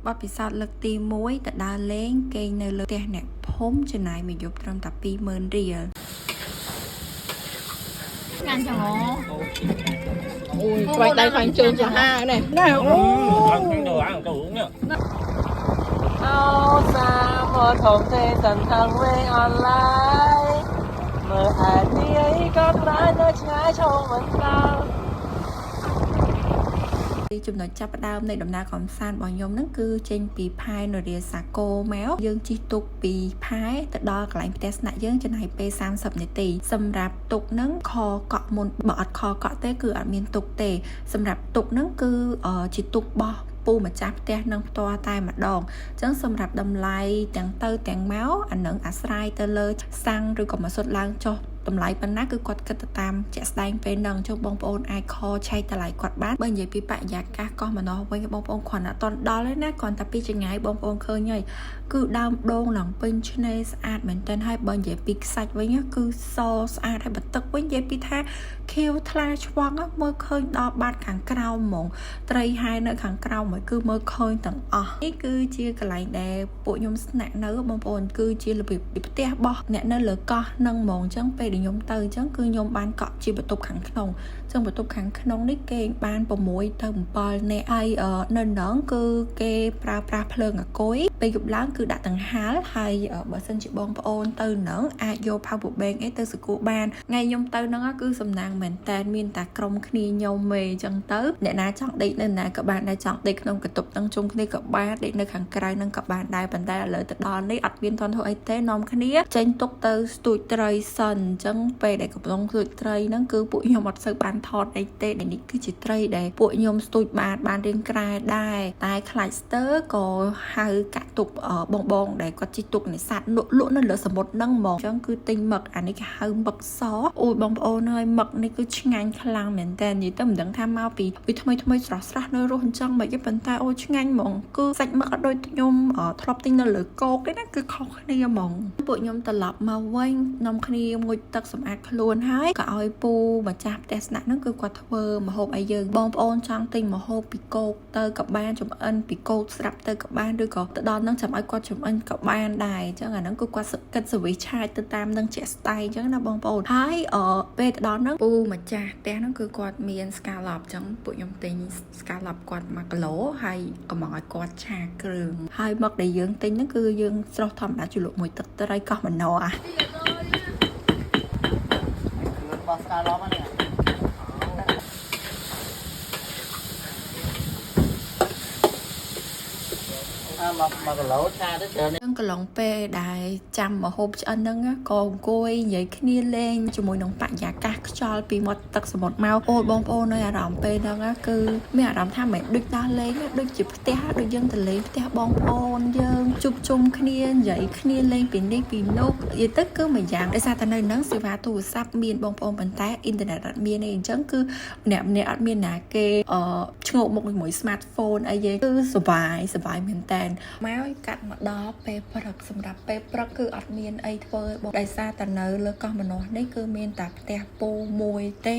បទពិសោធន៍លើកទី1ទៅដើរលេងគេងនៅលើផ្ទះអ្នកភូមិចំណាយមួយយប់ត្រឹមតែ20000រៀល Ngàn chẳng hả? Ui, quay tay khoanh trơn cho hai này. Này, ăn đồ ăn đồ uống nhá. Áo xa mơ thùng thê dần thằng quê online. Mơ hạt đi ấy có lái nơi trái trong vẫn cao. ចំណុចចាប់ផ្ដើមនៃដំណើរកំសាន្តរបស់ខ្ញុំហ្នឹងគឺចេញពីផែនរាសាគរមកយើងជិះទូកពីផែទៅដល់កន្លែងផ្ទះស្នាក់យើងចំណាយពេល30នាទីសម្រាប់ទូកហ្នឹងខកក់មុនបើអត់ខកក់ទេគឺអត់មានទូកទេសម្រាប់ទូកហ្នឹងគឺជាទូកបោះពូម្ចាស់ផ្ទះនឹងផ្ទាល់តែម្ដងអញ្ចឹងសម្រាប់តម្លៃទាំងទៅទាំងមកអានឹងអាស្រ័យទៅលើសាំងឬក៏ម៉ាស៊ុតឡើងចុះតម្លៃប៉ុណ្ណាគឺគាត់គិតទៅតាមជាក់ស្ដែងពេលហ្នឹងជុំបងប្អូនអាចខឆែកតម្លៃគាត់បានបើនិយាយពីបរិយាកាសកោះម្ដងវិញបងប្អូនគ្រាន់តែអត់ដល់ទេណាគ្រាន់តែពីចង្ងាយបងប្អូនឃើញហើយគឺដើមដូងឡើងពេញឆ្នេរស្អាតមែនទែនហើយបើនិយាយពីខ្សាច់វិញគឺសស្អាតហើយបើទឹកវិញនិយាយពីថាខៀវថ្លាឆ្វង់មើលឃើញដល់បាតខាងក្រោមហ្មងត្រីហើយនៅខាងក្រោមហើយគឺមើលឃើញទាំងអស់នេះគឺជាកន្លែងដែលពួកខ្ញុំស្នាក់នៅបងប្អូនគឺជារបៀបផ្ទះបោះអ្នកនៅលើកោះនឹងហ្មងអញ្ចឹងពេលដែលខ្ញុំទៅអញ្ចឹងគឺខ្ញុំបានកក់ជាបន្ទប់ខាងក្នុងអញ្ចឹងបន្ទប់ខាងក្នុងនេះគេបាន6ទៅ7នាក់ហើយនៅហ្នឹងគឺគេប្រើប្រាស់ភ្លើងអាគុយពេលយប់ឡើងគឺដាក់ដង្ហាលហើយបើសិនជាបងប្អូនទៅហ្នឹងអាចយក power bank អីទៅសកួរបានថ្ងៃខ្ញុំទៅហ្នឹងគឺសំណាងមែនតែនមានតែក្រុមគ្នាខ្ញុំមេអញ្ចឹងទៅអ្នកណាចង់ដេកនៅណាក៏បានដែរចង់ដេកក្នុងកន្ទប់ហ្នឹងជុំគ្នាក៏បានដេកនៅខាងក្រៅហ្នឹងក៏បានដែរប៉ុន្តែឥឡូវទៅដល់នេះអត់មានទាន់ធ្វើអីទេនាំគ្នាចេញទុកទៅស្ទូចត្រីសិនអញ្ចឹងពេលដែលកំពុងស្ទូចត្រីហ្នឹងគឺពួកខ្ញុំអត់សូវបានថតអីទេនេះគឺជាត្រីដែលពួកខ្ញុំស្ទូចបានរៀងក្រែដែរតែខ្លាចស្ទើក៏ហៅកាក់ទុកបងដែលគាត់ជីទុកនេសាទលក់នៅលើសមុទ្រហ្នឹងហ្មងអញ្ចឹងគឺទិញមឹកអានេះគេហៅមឹកសអូយបងប្អូនហើយមឹកនេះគឺឆ្ងាញ់ខ្លាំងមែនតើនិយាយទៅមិនដឹងថាមកពីថ្មីស្រស់នៅរស់អញ្ចឹងមិនទេប៉ុន្តែអូឆ្ងាញ់ហ្មងគឺសាច់មឹកអត់ដូចខ្ញុំធ្លាប់ទិញនៅលើគោកទេណាគឺខុសគ្នាហ្មងពួកខ្ញុំត្រឡប់មកវិញនាំគ្នាងុយទឹកសម្អាតខ្លួនហើយក៏ឲ្យពូម្ចាស់ផ្ទះស្នាក់ហ្នឹងគឺគាត់ធ្វើម្ហូបឲ្យយើងបងប្អូនចង់ទិញម្ហូបពីគោកទៅក៏បានចំអិនពីគោកស្រាប់ទៅក៏បានឬក៏ទៅដល់ហ្នឹងចាំឲ្យគាត់ចំអិនក៏បានដែរអញ្ចឹងអាហ្នឹងគឺគាត់គិតសវិសឆាយទៅតាមនឹងជាក់ស្ដែងអញ្ចឹងណាបងប្អូនហើយពេលទៅដល់ហ្នឹងពូម្ចាស់ផ្ទះហ្នឹងគឺគាត់មានស្កាឡប់អញ្ចឹងពួកខ្ញុំទិញស្កាឡប់គាត់1គីឡូហើយកំងឲ្យគាត់ឆាគ្រឿងហើយមឹកដែលយើងទិញហ្នឹងគឺយើងស្រុះធម្មតាជ្រលក់មួយទឹកត្រីកោះមណោអា Bos kalau mana? Mà cái lỗ xa tới trời này កន្លងពេលដែលចាំមហូបឆ្អិនហ្នឹងក៏អង្គុយនិយាយគ្នាលេងជាមួយនឹងបរិយាកាសខ្យល់ពីមាត់ទឹកសមុទ្រមកអូបងប្អូននៅអារម្មណ៍ពេលហ្នឹងគឺមានអារម្មណ៍ថាមិនដូចដើរលេងដូចជាផ្ទះដូចយើងទៅលេងផ្ទះបងប្អូនយើងជួបជុំគ្នានិយាយគ្នាលេងពីនេះពីនោះនិយាយទៅគឺមួយយ៉ាងដោយសារតែនៅហ្នឹងសេវាទូរស័ព្ទមានបងប្អូនប៉ុន្តែអ៊ីនធឺណិតអត់មានទេអញ្ចឹងគឺម្នាក់អត់មានណាគេឈ្ងោកមុខជាមួយ smartphone អីទេគឺសុបាយមែនតើមកកាត់មកដល់ពេលព្រឹកសម្រាប់ពេលព្រឹកគឺអត់មានអីធ្វើបងដោយសារតែនៅលើកោះមនោះនេះគឺមានតែផ្ទះពូមួយទេ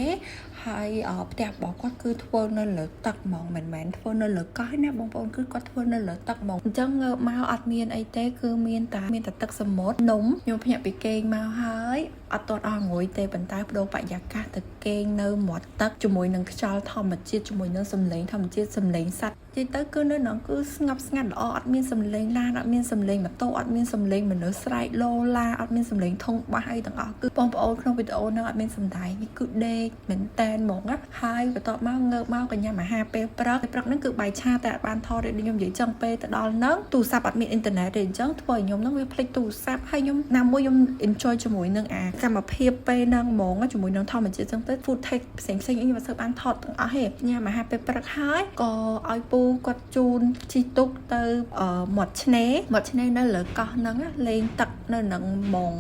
ហើយផ្ទះរបស់គាត់គឺធ្វើនៅលើទឹកហ្មងមិនមែនធ្វើនៅលើកោះណាបងប្អូនគឺគាត់ធ្វើនៅលើទឹកហ្មងអញ្ចឹងងើបមកអត់មានអីទេគឺមានតែទឹកសមុទ្រនំខ្ញុំភ្ញាក់ពីគេងមកហើយអត់ទាន់អស់ងុយទេប៉ុន្តែបដូរបរិយាកាសទៅគេងនៅមាត់ទឹកជាមួយនឹងខ្យល់ធម្មជាតិជាមួយនឹងសំឡេងធម្មជាតិសំឡេងសត្វនិយាយទៅគឺនៅហ្នឹងគឺស្ងប់ស្ងាត់ល្អអត់មានសំឡេងឡានអត់មានសំឡេងម៉ូតូអត់មានសំឡេងមនុស្សស្រែកឡូឡាអត់មានសំឡេងធុងបាសអីទាំងអស់គឺបងប្អូនក្នុងវីដេអូហ្នឹងអត់មានសំដែងនេះគឺដេកមែនតែនហ្មងណាហើយបន្ទាប់មកងើបមកកញ្ញាអាហារពេលព្រឹកហ្នឹងគឺបាយឆាតែអត់បានថតទេខ្ញុំនិយាយចឹងពេលទៅដល់ហ្នឹងទូរស័ព្ទអត់មានអ៊ីនធឺណិតទេអញ្ចឹងធ្វើឲ្យខ្ញុំហ្នឹងវាភ្លេចទូរស័ព្ទហើយខ្ញុំណាមួយខ្ញុំ enjoy ជាមួយនឹងអាកម្មភាពពេលហ្នឹងហ្មងជាមួយនឹងធម្មជាតិចឹងទៅ food take ផ្សេងខ្ញុំមិនសូវបានថតទាំងអស់ទេញ៉ាំអាហារពេលព្រឹកហើយក៏ឲ្យពូគាត់ជូនជិះទូកទៅមាត់ឆ្នេរនៅលើកោះហ្នឹងលេងទឹកនៅនឹងហ្មង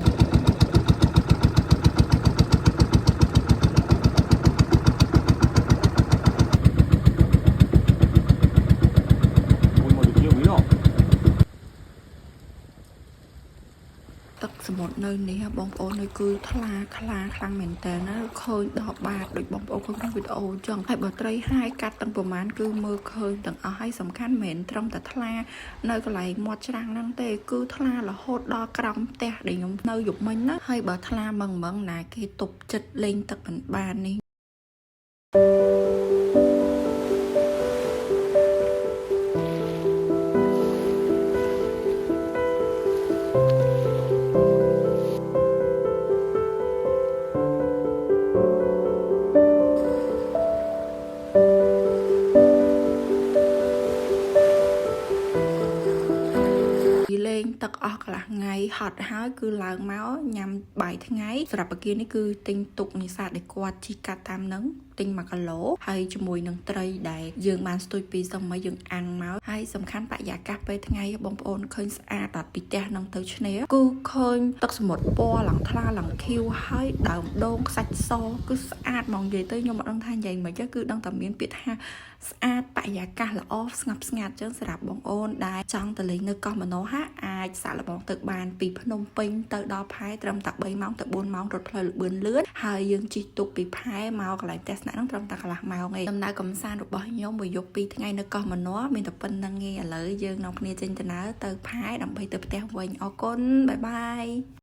ទឹកស សមុទ្រនៅនេះបងប្អូននៅគឺថ្លាខ្លាំងមែនតើណាឃើញដល់បាតដូចបងប្អូនឃើញក្នុងវីដេអូចឹងហើយបើត្រីហាយកាត់ទាំងប្រមាណគឺមើលឃើញទាំងអស់ហើយសំខាន់មែនត្រឹមតែថ្លានៅកន្លែងមាត់ច្រាំងហ្នឹងទេគឺថ្លារហូតដល់ក្រោមផ្ទះដែលខ្ញុំនៅយប់មិញណាហើយបើថ្លាម៉ងណាគេទប់ចិត្តលេងទឹកមិនបាននេះ លេងទឹកអស់កន្លះថ្ងៃហត់ហើយគឺឡើងមកញ៉ាំបាយថ្ងៃសម្រាប់បកានេះគឺទិញទុកនេសាទដែលគាត់ជីកាត់តាមនឹងទិញ1គីឡូហើយជាមួយនឹងត្រីដែលយើងបានស្ទូចពីសម័យយើងអាំងមកហើយសំខាន់បរិយាកាសពេលថ្ងៃបងប្អូនឃើញស្អាតដល់ពីផ្ទះនឹងទៅឆ្នេរគឺឃើញទឹកសមុទ្រពណ៌ឡើងថ្លាឡើងខៀវហើយដើមដូងខ្សាច់សគឺស្អាតហ្មងនិយាយទៅខ្ញុំអត់ដឹងថានិយាយមិនគឺដឹងតែមានពាក្យថាស្អាតបរិយាកាសល្អស្ងប់ស្ងាត់ចឹងសម្រាប់បងប្អូនដែលចង់ទៅលេងនៅកោះមនោហាអាចសាកល្បងទៅបានពីភ្នំពេញទៅដល់ផែត្រឹមតែ3ម៉ោងទៅ4ម៉ោងរថផ្លូវលឿនលឿនហើយយើងជិះទូកពីផែមកកន្លែងផ្ទះស្នាក់ហ្នឹងត្រឹមតែកន្លះម៉ោងឯងដំណើរកំសាន្តរបស់ខ្ញុំមួយយប់2ថ្ងៃនៅកោះមនោមានតែប៉ុណ្្នឹងឯងឥឡូវយើងនាំគ្នាចេញដំណើរទៅផែដើម្បីទៅផ្ទះវិញអរគុណបាយបាយ